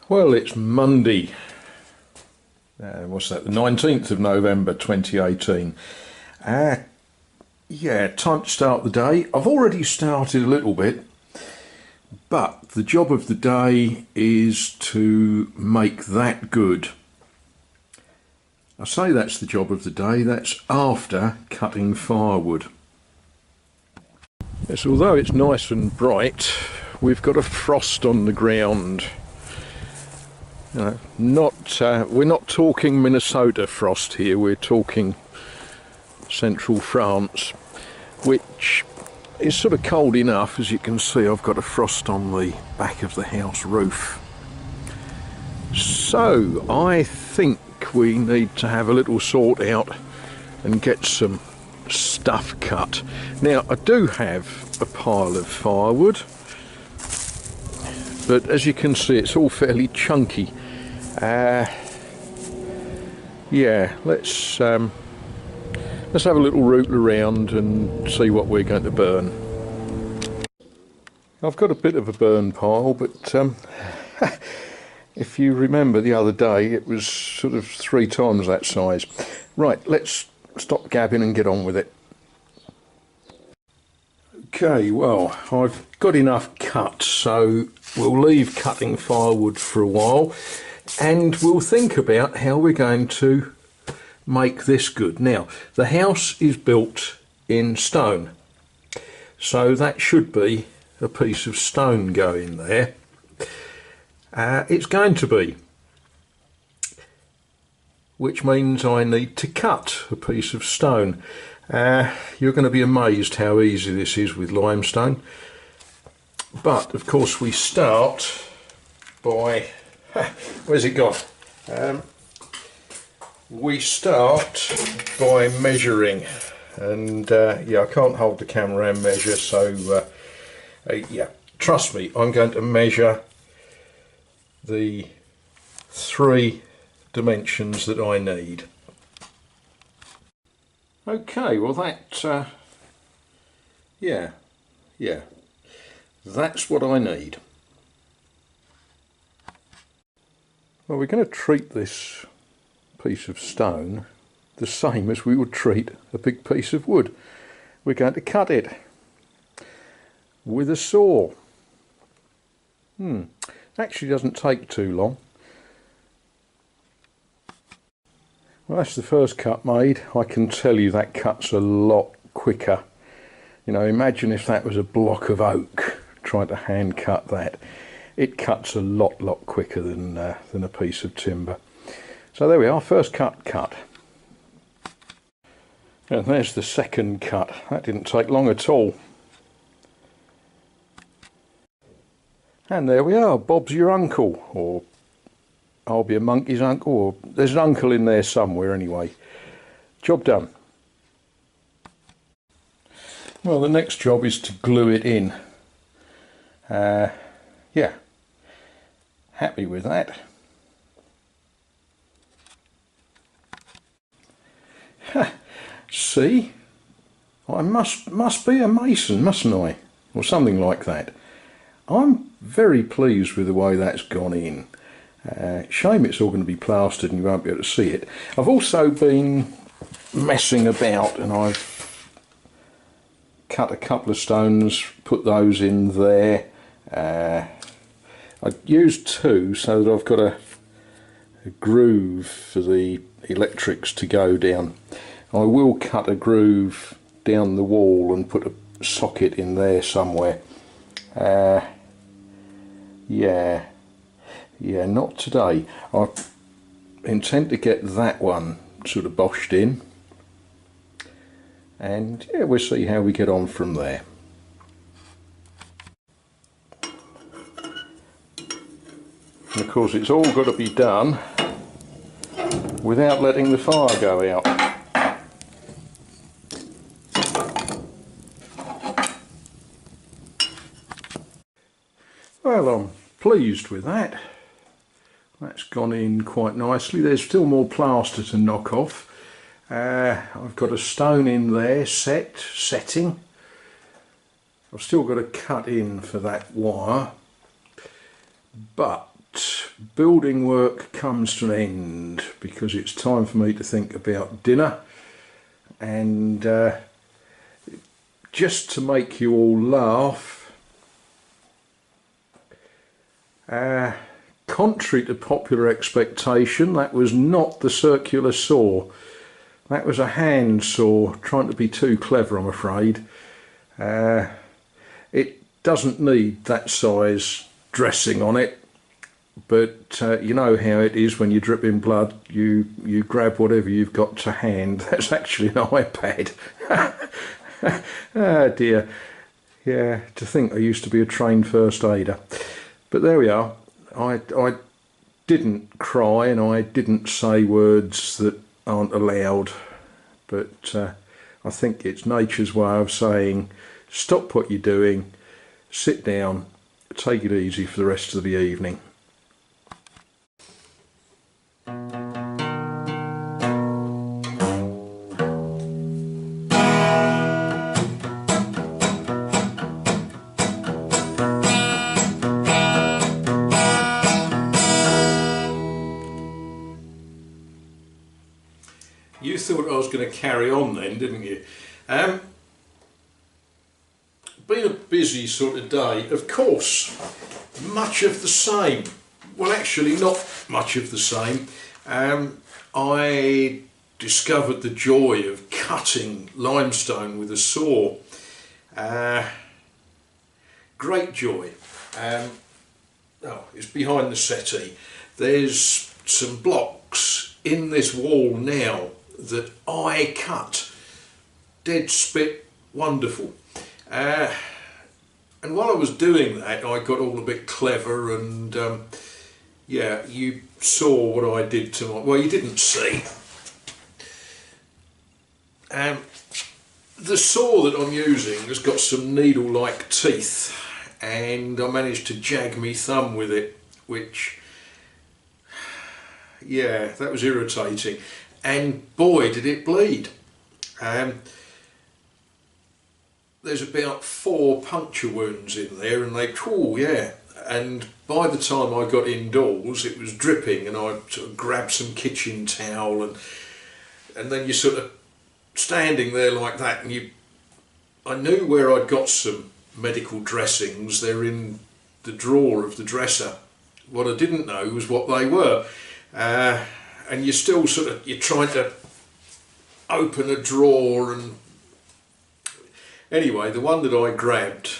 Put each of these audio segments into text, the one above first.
Well, it's Monday. What's that? The 19th of November 2018. Yeah, time to start the day. I've already started a little bit, but the job of the day is to make that good. I say that's the job of the day, that's after cutting firewood. Yes, although it's nice and bright, we've got a frost on the ground. We're not talking Minnesota frost here, we're talking central France, which is sort of cold enough. As you can see, I've got a frost on the back of the house roof. So I think we need to have a little sort out and get some stuff cut. Now, I do have a pile of firewood, but as you can see, it's all fairly chunky. Yeah, let's have a little root around and see what we're going to burn. I've got a bit of a burn pile, but if you remember the other day, it was sort of 3 times that size. Right, let's stop gabbing and get on with it. Okay, well, I've got enough cut, so we'll leave cutting firewood for a while and we'll think about how we're going to make this good. Now, the house is built in stone, so that should be a piece of stone going there. It's going to be, which means I need to cut a piece of stone. You're going to be amazed how easy this is with limestone, but of course we start by where's it gone? We start by measuring, and yeah, I can't hold the camera and measure, so yeah, trust me, I'm going to measure the 3 dimensions that I need. Okay, well that yeah, that's what I need. Well, we're going to treat this piece of stone the same as we would treat a big piece of wood. We're going to cut it with a saw. Actually doesn't take too long. Well, that's the first cut made. I can tell you that cuts a lot quicker. You know, imagine if that was a block of oak, trying to hand cut that. It cuts a lot quicker than a piece of timber. So there we are, first cut. And there's the second cut. That didn't take long at all. And there we are, Bob's your uncle, or I'll be a monkey's uncle, or there's an uncle in there somewhere anyway. Job done. Well, the next job is to glue it in. Yeah, happy with that. See, I must be a mason, mustn't I? Or something like that. I'm very pleased with the way that's gone in. Shame it's all going to be plastered and you won't be able to see it. I've also been messing about and I've cut a couple of stones, put those in there. I used 2 so that I've got a groove for the electrics to go down. I will cut a groove down the wall and put a socket in there somewhere. Yeah, not today. I intend to get that one sort of boshed in, and yeah, we'll see how we get on from there. And of course, it's all got to be done without letting the fire go out. Well, I'm pleased with that. That's gone in quite nicely. There's still more plaster to knock off. I've got a stone in there setting. I've still got to cut in for that wire, but building work comes to an end because it's time for me to think about dinner, and just to make you all laugh, contrary to popular expectation, that was not the circular saw. That was a hand saw, trying to be too clever, I'm afraid. It doesn't need that size dressing on it, but you know how it is when you're dripping blood. You grab whatever you've got to hand. That's actually an iPad. Ah dear. Yeah, to think I used to be a trained first aider. But there we are. I didn't cry and I didn't say words that aren't allowed, but I think it's nature's way of saying stop what you're doing, sit down, take it easy for the rest of the evening. You thought I was going to carry on then, didn't you? Been a busy sort of day, of course. Much of the same. Well, actually not much of the same. I discovered the joy of cutting limestone with a saw. Great joy. It's behind the settee. There's some blocks in this wall now that I cut. Dead spit wonderful. And while I was doing that, I got all a bit clever, and yeah, you saw what I did to my, well, you didn't see. The saw that I'm using has got some needle-like teeth, and I managed to jag me thumb with it, which, yeah, that was irritating. And boy, did it bleed. There's about 4 puncture wounds in there, and they, oh yeah. And by the time I got indoors, it was dripping, and I sort of grabbed some kitchen towel, and then you're sort of standing there like that, and I knew where I'd got some medical dressings. They're in the drawer of the dresser. What I didn't know was what they were. And you're still sort of, you're trying to open a drawer, and anyway, the one that I grabbed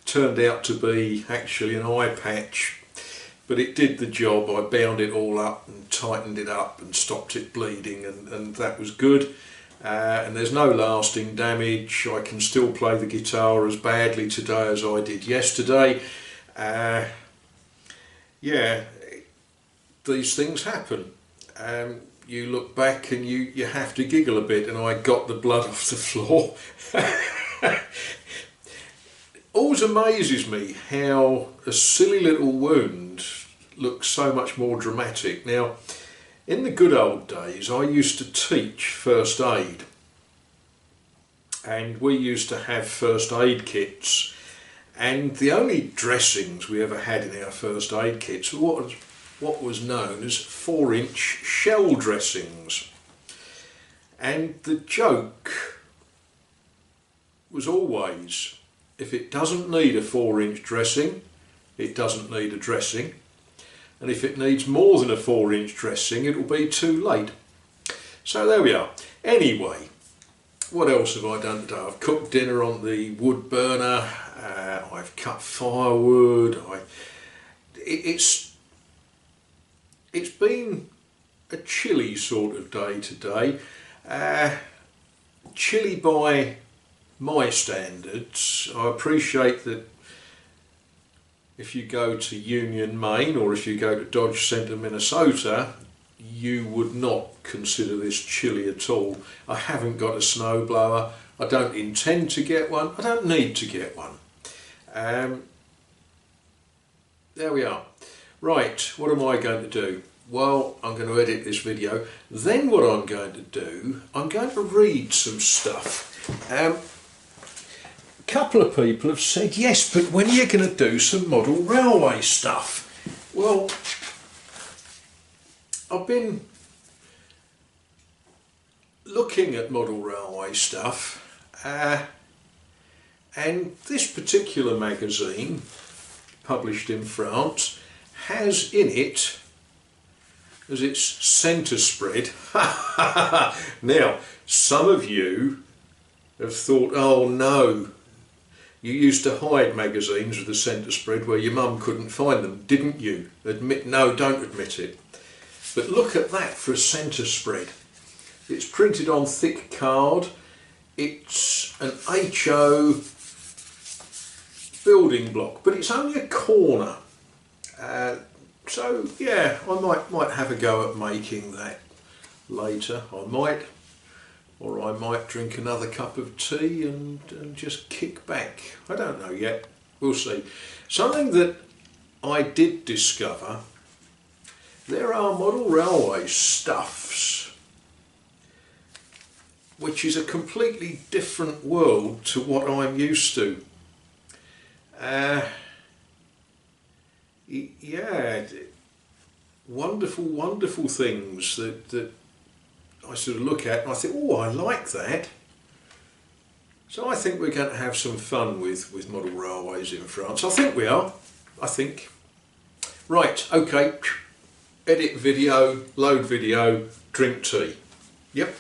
turned out to be actually an eye patch, but it did the job. I bound it all up and tightened it up and stopped it bleeding, and that was good. And there's no lasting damage. I can still play the guitar as badly today as I did yesterday. Yeah, these things happen. You look back and you have to giggle a bit, and I got the blood off the floor. Always amazes me how a silly little wound looks so much more dramatic. Now, in the good old days, I used to teach first aid, and we used to have first aid kits, and the only dressings we ever had in our first aid kits were what was known as 4-inch shell dressings. And the joke was always, if it doesn't need a 4-inch dressing, it doesn't need a dressing. And if it needs more than a 4-inch dressing, it'll be too late. So there we are. Anyway, what else have I done today? I've cooked dinner on the wood burner. I've cut firewood. It's been a chilly sort of day today. Chilly by my standards. I appreciate that if you go to Union, Maine, or if you go to Dodge Center, Minnesota, you would not consider this chilly at all. I haven't got a snowblower. I don't intend to get one. I don't need to get one. There we are. Right, what am I going to do? Well, I'm going to edit this video. Then what I'm going to do, I'm going to read some stuff. A couple of people have said, yes, but when are you going to do some model railway stuff? Well, I've been looking at model railway stuff, and this particular magazine, published in France, has in it, as its centre spread, now some of you have thought, oh no, you used to hide magazines with the centre spread where your mum couldn't find them, didn't you? No, don't admit it. But look at that for a centre spread. It's printed on thick card. It's an HO building block, but it's only a corner. So yeah, I might have a go at making that later. I might, or I might drink another cup of tea and just kick back. I don't know yet. We'll see. Something that I did discover, there are model railway stuffs which is a completely different world to what I'm used to. Yeah, wonderful things that I sort of look at and I think, oh, I like that. So I think we're going to have some fun with model railways in France. I think we are. I think. Right, okay. Edit video, load video, drink tea. Yep.